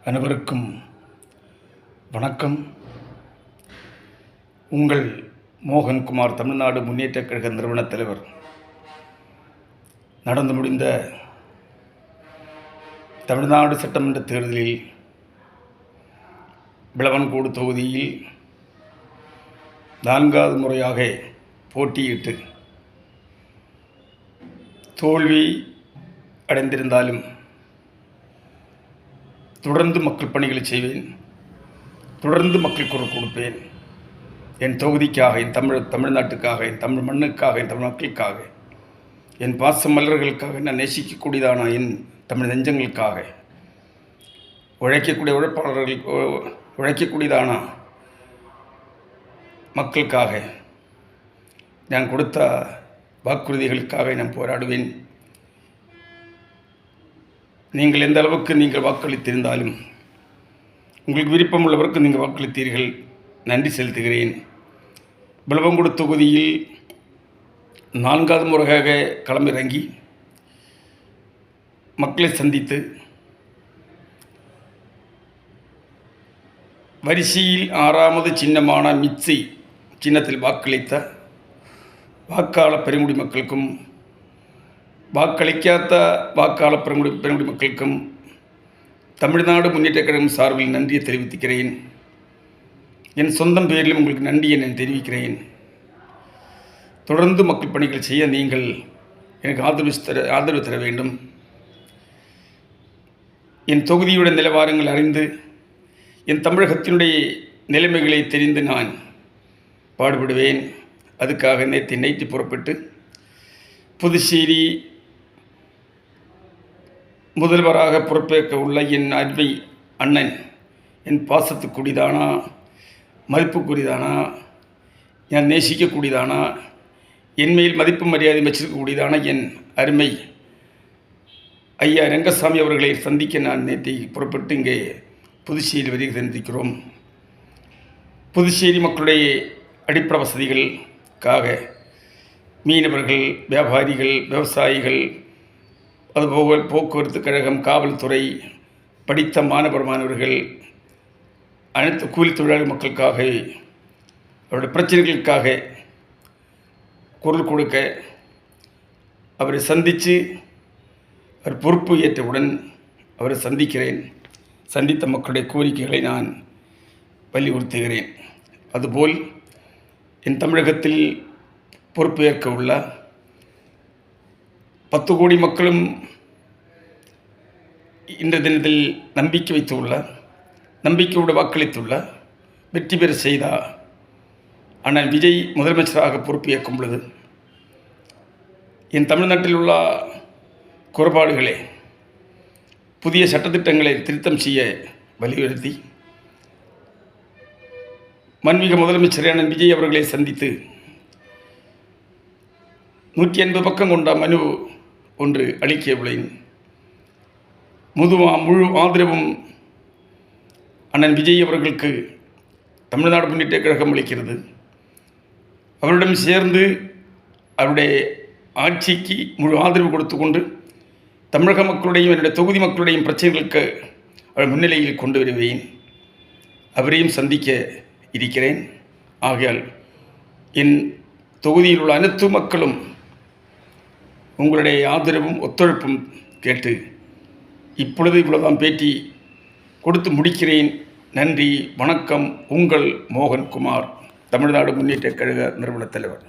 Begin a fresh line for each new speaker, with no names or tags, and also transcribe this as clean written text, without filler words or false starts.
அனைவருக்கும் வணக்கம். உங்கள் மோகன்குமார், தமிழ்நாடு முன்னேற்றக் கழக நிறுவனத் தலைவர். நடந்து முடிந்த தமிழ்நாடு சட்டமன்ற தேர்தலில் விளவன்கோடு தொகுதியில் 4வது முறையாக போட்டியிட்டு தோல்வி அடைந்திருந்தாலும் தொடர்ந்து மக்கள் பணிகளை செய்வேன், தொடர்ந்து மக்கள் குரல் கொடுப்பேன். என் தொகுதிக்காக, என் தமிழ்நாட்டுக்காக, என் தமிழ் மண்ணுக்காக, என் தமிழ் மக்களுக்காக, என் பாச மலர்களுக்காக, நான் நேசிக்கக்கூடியதான என் தமிழ் நெஞ்சங்களுக்காக, உழைக்கக்கூடிய உழைப்பாளர்கள், உழைக்கக்கூடியதான மக்களுக்காக, நான் கொடுத்த வாக்குறுதிகளுக்காக நான் போராடுவேன். நீங்கள் எந்த அளவுக்கு நீங்கள் வாக்களித்திருந்தாலும், உங்களுக்கு விருப்பம் உள்ளவருக்கு நீங்கள் வாக்களித்தீர்கள், நன்றி செலுத்துகிறேன். விளவன்கோடு தொகுதியில் 4வது முறையாக களமிறங்கி மக்களை சந்தித்து வரிசையில் 6வது சின்னமான மிக்சி சின்னத்தில் வாக்களித்த வாக்காளர் பெருங்குடி மக்களுக்கும், வாக்களிக்காத வாக்காளர் பெருங்குடி மக்களுக்கும் தமிழ்நாடு முன்னேற்றக் கழகம் சார்பில் நன்றியை தெரிவித்துக்கிறேன். என் சொந்தம் பேரிலும் உங்களுக்கு நன்றியை நான் தெரிவிக்கிறேன். தொடர்ந்து மக்கள் பணிகள் செய்ய நீங்கள் எனக்கு ஆதரவு தர வேண்டும். என் தொகுதியுடைய நிலவரங்கள் அறிந்து, என் தமிழகத்தினுடைய நிலைமைகளை தெரிந்து நான் பாடுபடுவேன். அதுக்காக நேற்று புறப்பட்டு புதுச்சேரி முதல்வராக பொறுப்பேற்க உள்ள என் அன்பை அண்ணன், என் பாசத்துக்குடிதானா, மதிப்புக்குரியதானா, நான் நேசிக்கக்கூடியதானா, என்மையில் மதிப்பு மரியாதை வச்சிருக்கக்கூடியதான என் அருமை ஐயா ரங்கசாமி அவர்களை சந்திக்க நான் நேற்று புறப்பட்டு இங்கே புதுச்சேரி வருகை சந்திக்கிறோம். புதுச்சேரி மக்களுடைய அடிப்படை வசதிகளுக்காக மீனவர்கள், வியாபாரிகள், விவசாயிகள், அதுபோக போக்குவரத்து கழகம், காவல்துறை, படித்த மாணவர்கள், அனைத்து கூலி தொழிலாளி மக்களுக்காக, அவருடைய பிரச்சனைகளுக்காக குரல் கொடுக்க அவரை சந்தித்து, அவர் பொறுப்பு ஏற்றவுடன் அவரை சந்திக்கிறேன். சந்தித்த மக்களுடைய கோரிக்கைகளை நான் வலியுறுத்துகிறேன். அதுபோல் என் தமிழகத்தில் பொறுப்பு ஏற்க உள்ள 10 கோடி மக்களும் இன்ற தினத்தில் நம்பிக்கையோடு வாக்களித்துள்ள, வெற்றி பெற செய்த அண்ணன் விஜய் முதலமைச்சராக பொறுப்பு ஏற்கும் பொழுது என் தமிழ்நாட்டில் உள்ள குறைபாடுகளை, புதிய சட்டத்திட்டங்களை திருத்தம் செய்ய வலியுறுத்தி மன்மிகு முதலமைச்சர் அண்ணன் விஜய் அவர்களை சந்தித்து 180 பக்கம் கொண்ட மனு ஒன்று அளிக்க உள்ளேன். முழு ஆதரவும் அண்ணன் விஜய் அவர்களுக்கு தமிழ்நாடு முன்னேற்றக் கழகம் அளிக்கிறது. அவரிடம் சேர்ந்து அவருடைய ஆட்சிக்கு முழு ஆதரவு கொடுத்து கொண்டு தமிழக மக்களுடையும் என்னுடைய தொகுதி மக்களுடையும் பிரச்சனைகளுக்கு அவர் முன்னிலையில் கொண்டு வருவேன். அவரையும் சந்திக்க இருக்கிறேன். ஆகையால் என் தொகுதியில் உள்ள அனைத்து மக்களும் உங்களுடைய ஆதரவும் ஒத்துழைப்பும் கேட்டு இப்பொழுது இவ்வளவுதான் பேட்டி கொடுத்து முடிக்கிறேன். நன்றி, வணக்கம். உங்கள் மோகன்குமார், தமிழ்நாடு முன்னேற்றக் கழக நிறுவனத் தலைவர்.